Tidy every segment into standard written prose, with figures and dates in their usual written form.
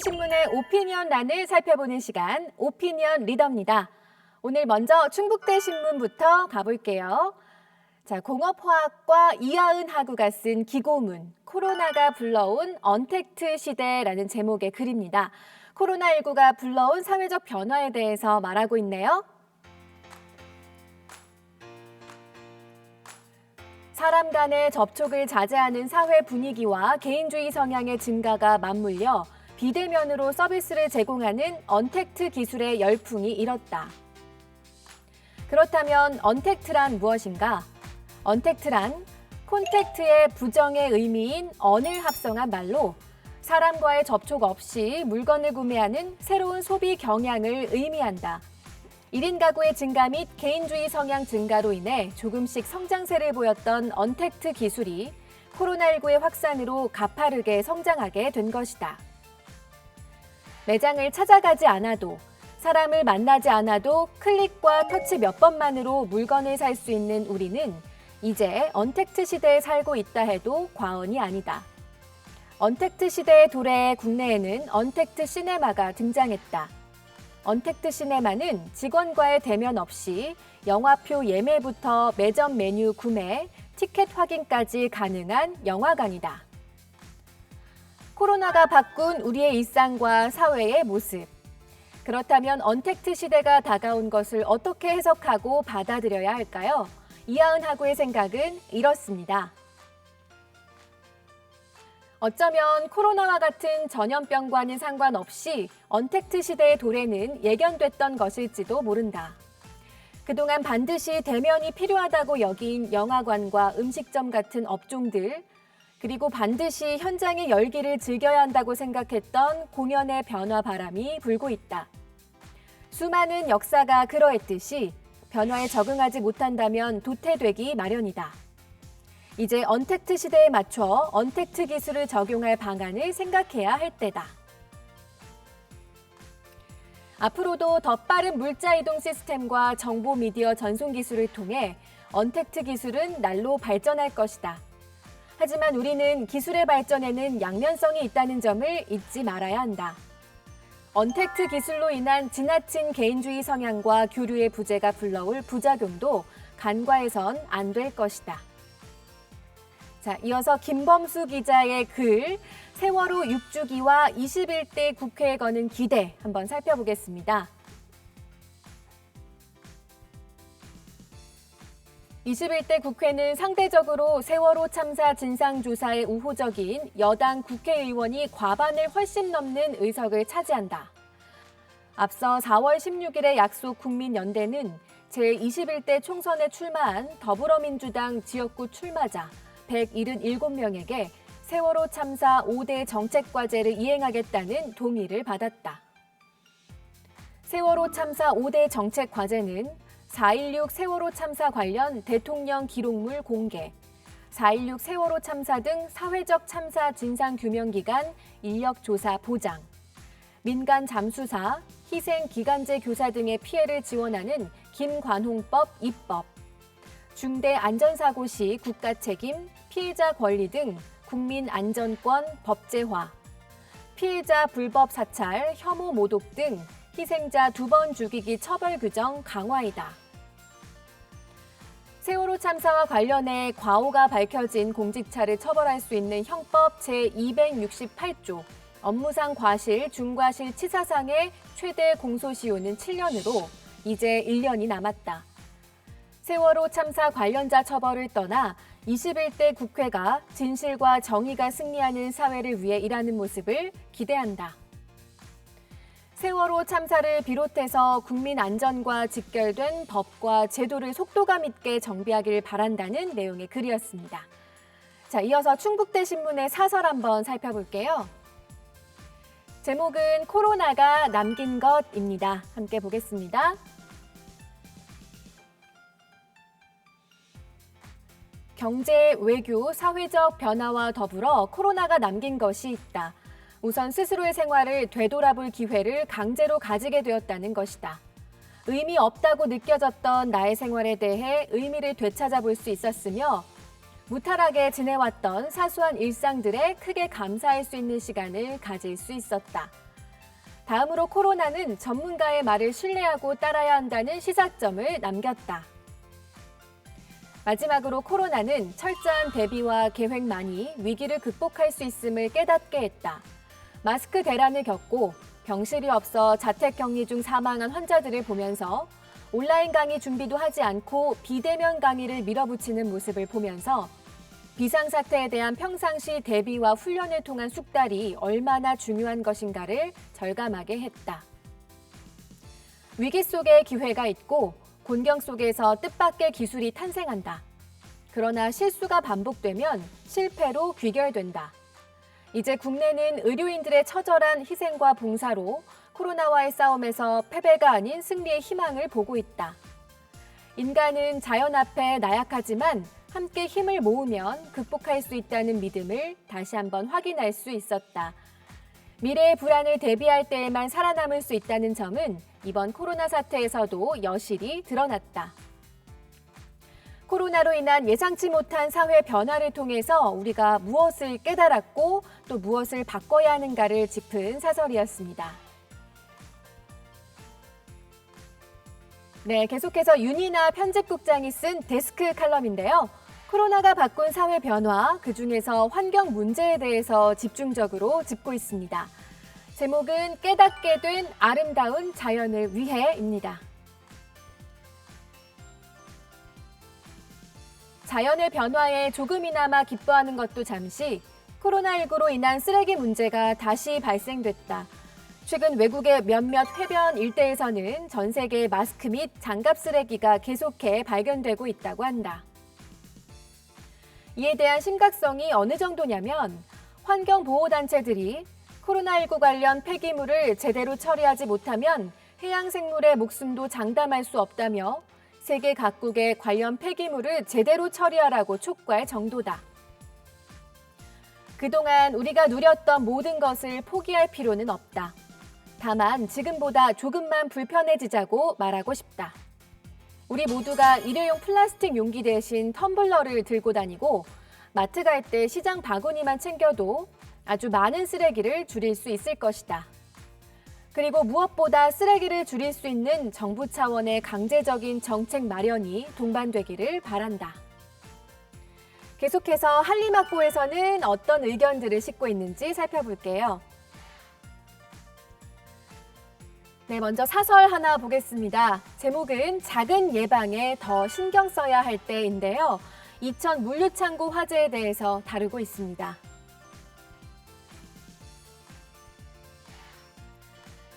신문의 오피니언란을 살펴보는 시간, 오피니언 리더입니다. 오늘 먼저 충북대 신문부터 가볼게요. 자, 공업화학과 이하은 학우가 쓴 기고문, 코로나가 불러온 언택트 시대라는 제목의 글입니다. 코로나19가 불러온 사회적 변화에 대해서 말하고 있네요. 사람 간의 접촉을 자제하는 사회 분위기와 개인주의 성향의 증가가 맞물려 비대면으로 서비스를 제공하는 언택트 기술의 열풍이 일었다. 그렇다면 언택트란 무엇인가? 언택트란 콘택트의 부정의 의미인 언을 합성한 말로 사람과의 접촉 없이 물건을 구매하는 새로운 소비 경향을 의미한다. 1인 가구의 증가 및 개인주의 성향 증가로 인해 조금씩 성장세를 보였던 언택트 기술이 코로나19의 확산으로 가파르게 성장하게 된 것이다. 매장을 찾아가지 않아도, 사람을 만나지 않아도 클릭과 터치 몇 번만으로 물건을 살 수 있는 우리는 이제 언택트 시대에 살고 있다 해도 과언이 아니다. 언택트 시대의 도래에 국내에는 언택트 시네마가 등장했다. 언택트 시네마는 직원과의 대면 없이 영화표 예매부터 매점 메뉴 구매, 티켓 확인까지 가능한 영화관이다. 코로나가 바꾼 우리의 일상과 사회의 모습. 그렇다면 언택트 시대가 다가온 것을 어떻게 해석하고 받아들여야 할까요? 이하은 학우의 생각은 이렇습니다. 어쩌면 코로나와 같은 전염병과는 상관없이 언택트 시대의 도래는 예견됐던 것일지도 모른다. 그동안 반드시 대면이 필요하다고 여긴 영화관과 음식점 같은 업종들, 그리고 반드시 현장의 열기를 즐겨야 한다고 생각했던 공연의 변화 바람이 불고 있다. 수많은 역사가 그러했듯이 변화에 적응하지 못한다면 도태되기 마련이다. 이제 언택트 시대에 맞춰 언택트 기술을 적용할 방안을 생각해야 할 때다. 앞으로도 더 빠른 물자 이동 시스템과 정보 미디어 전송 기술을 통해 언택트 기술은 날로 발전할 것이다. 하지만 우리는 기술의 발전에는 양면성이 있다는 점을 잊지 말아야 한다. 언택트 기술로 인한 지나친 개인주의 성향과 교류의 부재가 불러올 부작용도 간과해선 안 될 것이다. 자, 이어서 김범수 기자의 글, 세월호 6주기와 21대 국회에 거는 기대 한번 살펴보겠습니다. 21대 국회는 상대적으로 세월호 참사 진상조사에 우호적인 여당 국회의원이 과반을 훨씬 넘는 의석을 차지한다. 앞서 4월 16일의 약속 국민연대는 제21대 총선에 출마한 더불어민주당 지역구 출마자 177명에게 세월호 참사 5대 정책과제를 이행하겠다는 동의를 받았다. 세월호 참사 5대 정책과제는 4.16 세월호 참사 관련 대통령 기록물 공개, 4.16 세월호 참사 등 사회적 참사 진상규명기관 인력조사 보장, 민간 잠수사, 희생기간제 교사 등의 피해를 지원하는 김관홍법 입법, 중대안전사고 시 국가책임, 피해자 권리 등 국민안전권 법제화, 피해자 불법 사찰, 혐오 모독 등 희생자 2번 죽이기 처벌 규정 강화이다. 세월호 참사와 관련해 과오가 밝혀진 공직자를 처벌할 수 있는 형법 제268조 업무상 과실, 중과실 치사상의 최대 공소시효는 7년으로 이제 1년이 남았다. 세월호 참사 관련자 처벌을 떠나 21대 국회가 진실과 정의가 승리하는 사회를 위해 일하는 모습을 기대한다. 세월호 참사를 비롯해서 국민 안전과 직결된 법과 제도를 속도감 있게 정비하길 바란다는 내용의 글이었습니다. 자, 이어서 충북대 신문의 사설 한번 살펴볼게요. 제목은 코로나가 남긴 것입니다. 함께 보겠습니다. 경제, 외교, 사회적 변화와 더불어 코로나가 남긴 것이 있다. 우선 스스로의 생활을 되돌아볼 기회를 강제로 가지게 되었다는 것이다. 의미 없다고 느껴졌던 나의 생활에 대해 의미를 되찾아볼 수 있었으며 무탈하게 지내왔던 사소한 일상들에 크게 감사할 수 있는 시간을 가질 수 있었다. 다음으로 코로나는 전문가의 말을 신뢰하고 따라야 한다는 시사점을 남겼다. 마지막으로 코로나는 철저한 대비와 계획만이 위기를 극복할 수 있음을 깨닫게 했다. 마스크 대란을 겪고 병실이 없어 자택격리 중 사망한 환자들을 보면서 온라인 강의 준비도 하지 않고 비대면 강의를 밀어붙이는 모습을 보면서 비상사태에 대한 평상시 대비와 훈련을 통한 숙달이 얼마나 중요한 것인가를 절감하게 했다. 위기 속에 기회가 있고 곤경 속에서 뜻밖의 기술이 탄생한다. 그러나 실수가 반복되면 실패로 귀결된다. 이제 국내는 의료인들의 처절한 희생과 봉사로 코로나와의 싸움에서 패배가 아닌 승리의 희망을 보고 있다. 인간은 자연 앞에 나약하지만 함께 힘을 모으면 극복할 수 있다는 믿음을 다시 한번 확인할 수 있었다. 미래의 불안을 대비할 때에만 살아남을 수 있다는 점은 이번 코로나 사태에서도 여실히 드러났다. 코로나로 인한 예상치 못한 사회 변화를 통해서 우리가 무엇을 깨달았고 또 무엇을 바꿔야 하는가를 짚은 사설이었습니다. 네, 계속해서 윤이나 편집국장이 쓴 데스크 칼럼인데요. 코로나가 바꾼 사회 변화, 그중에서 환경 문제에 대해서 집중적으로 짚고 있습니다. 제목은 깨닫게 된 아름다운 자연을 위해입니다. 자연의 변화에 조금이나마 기뻐하는 것도 잠시, 코로나19로 인한 쓰레기 문제가 다시 발생됐다. 최근 외국의 몇몇 해변 일대에서는 전 세계 마스크 및 장갑 쓰레기가 계속해 발견되고 있다고 한다. 이에 대한 심각성이 어느 정도냐면 환경보호단체들이 코로나19 관련 폐기물을 제대로 처리하지 못하면 해양 생물의 목숨도 장담할 수 없다며 세계 각국의 관련 폐기물을 제대로 처리하라고 촉구할 정도다. 그동안 우리가 누렸던 모든 것을 포기할 필요는 없다. 다만 지금보다 조금만 불편해지자고 말하고 싶다. 우리 모두가 일회용 플라스틱 용기 대신 텀블러를 들고 다니고 마트 갈 때 시장 바구니만 챙겨도 아주 많은 쓰레기를 줄일 수 있을 것이다. 그리고 무엇보다 쓰레기를 줄일 수 있는 정부 차원의 강제적인 정책 마련이 동반되기를 바란다. 계속해서 한림학보에서는 어떤 의견들을 싣고 있는지 살펴볼게요. 네, 먼저 사설 하나 보겠습니다. 제목은 작은 예방에 더 신경 써야 할 때인데요. 이천 물류창고 화재에 대해서 다루고 있습니다.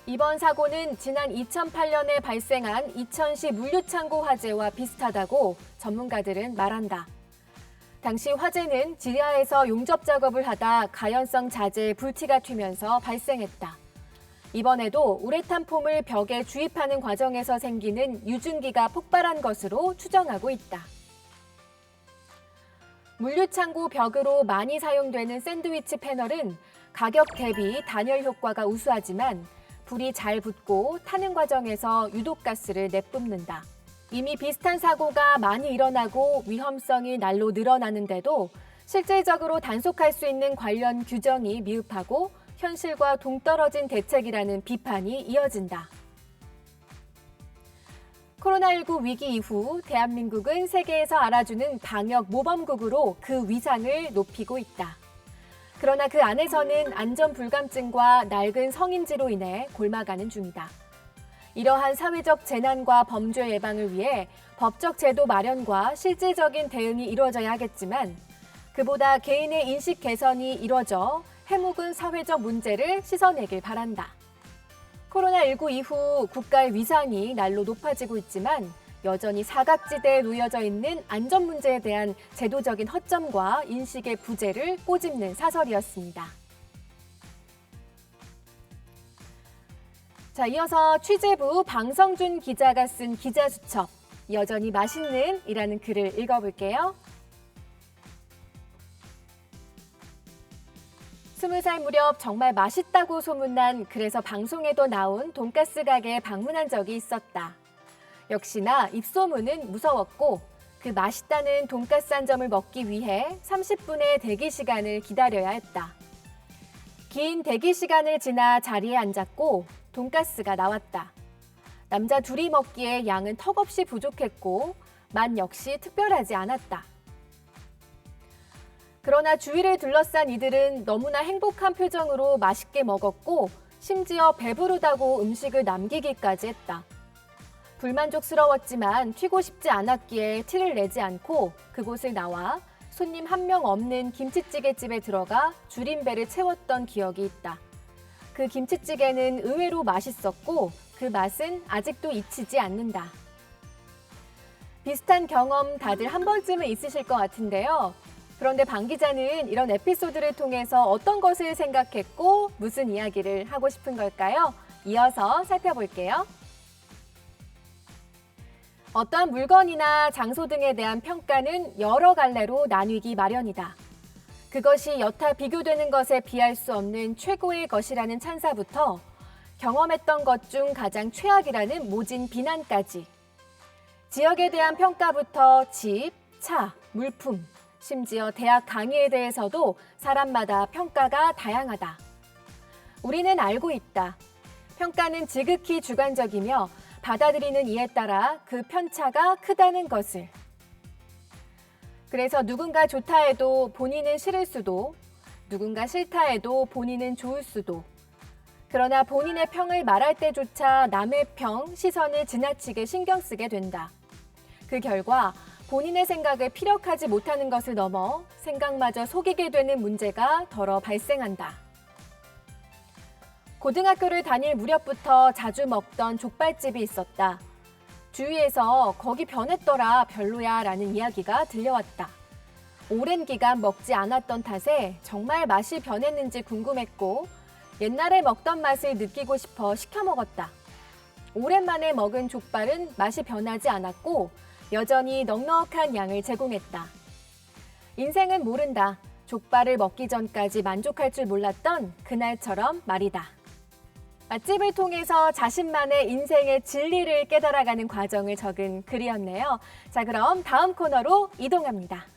이번 사고는 지난 2008년에 발생한 이천시 물류창고 화재와 비슷하다고 전문가들은 말한다. 당시 화재는 지하에서 용접 작업을 하다 가연성 자재에 불티가 튀면서 발생했다. 이번에도 우레탄 폼을 벽에 주입하는 과정에서 생기는 유증기가 폭발한 것으로 추정하고 있다. 물류창고 벽으로 많이 사용되는 샌드위치 패널은 가격 대비 단열 효과가 우수하지만 불이 잘 붙고 타는 과정에서 유독가스를 내뿜는다. 이미 비슷한 사고가 많이 일어나고 위험성이 날로 늘어나는데도 실질적으로 단속할 수 있는 관련 규정이 미흡하고 현실과 동떨어진 대책이라는 비판이 이어진다. 코로나19 위기 이후 대한민국은 세계에서 알아주는 방역 모범국으로 그 위상을 높이고 있다. 그러나 그 안에서는 안전 불감증과 낡은 성인지로 인해 골마가는 중이다. 이러한 사회적 재난과 범죄 예방을 위해 법적 제도 마련과 실질적인 대응이 이루어져야 하겠지만 그보다 개인의 인식 개선이 이루어져 해묵은 사회적 문제를 씻어내길 바란다. 코로나19 이후 국가의 위상이 날로 높아지고 있지만 여전히 사각지대에 놓여져 있는 안전 문제에 대한 제도적인 허점과 인식의 부재를 꼬집는 사설이었습니다. 자, 이어서 취재부 방성준 기자가 쓴 기자수첩, 여전히 맛있는 이라는 글을 읽어볼게요. 20살 무렵 정말 맛있다고 소문난 그래서 방송에도 나온 돈가스 가게에 방문한 적이 있었다. 역시나 입소문은 무서웠고 그 맛있다는 돈가스 한 점을 먹기 위해 30분의 대기 시간을 기다려야 했다. 긴 대기 시간을 지나 자리에 앉았고 돈가스가 나왔다. 남자 둘이 먹기에 양은 턱없이 부족했고 맛 역시 특별하지 않았다. 그러나 주위를 둘러싼 이들은 너무나 행복한 표정으로 맛있게 먹었고 심지어 배부르다고 음식을 남기기까지 했다. 불만족스러웠지만 튀고 싶지 않았기에 티를 내지 않고 그곳을 나와 손님 한 명 없는 김치찌개 집에 들어가 줄인 배를 채웠던 기억이 있다. 그 김치찌개는 의외로 맛있었고 그 맛은 아직도 잊히지 않는다. 비슷한 경험 다들 한 번쯤은 있으실 것 같은데요. 그런데 방 기자는 이런 에피소드를 통해서 어떤 것을 생각했고 무슨 이야기를 하고 싶은 걸까요? 이어서 살펴볼게요. 어떠한 물건이나 장소 등에 대한 평가는 여러 갈래로 나뉘기 마련이다. 그것이 여타 비교되는 것에 비할 수 없는 최고의 것이라는 찬사부터 경험했던 것 중 가장 최악이라는 모진 비난까지. 지역에 대한 평가부터 집, 차, 물품, 심지어 대학 강의에 대해서도 사람마다 평가가 다양하다. 우리는 알고 있다. 평가는 지극히 주관적이며 받아들이는 이에 따라 그 편차가 크다는 것을. 그래서 누군가 좋다 해도 본인은 싫을 수도, 누군가 싫다 해도 본인은 좋을 수도. 그러나 본인의 평을 말할 때조차 남의 평, 시선을 지나치게 신경 쓰게 된다. 그 결과 본인의 생각을 피력하지 못하는 것을 넘어 생각마저 속이게 되는 문제가 덜어 발생한다. 고등학교를 다닐 무렵부터 자주 먹던 족발집이 있었다. 주위에서 거기 변했더라 별로야 라는 이야기가 들려왔다. 오랜 기간 먹지 않았던 탓에 정말 맛이 변했는지 궁금했고 옛날에 먹던 맛을 느끼고 싶어 시켜 먹었다. 오랜만에 먹은 족발은 맛이 변하지 않았고 여전히 넉넉한 양을 제공했다. 인생은 모른다. 족발을 먹기 전까지 만족할 줄 몰랐던 그날처럼 말이다. 맛집을 통해서 자신만의 인생의 진리를 깨달아가는 과정을 적은 글이었네요. 자, 그럼 다음 코너로 이동합니다.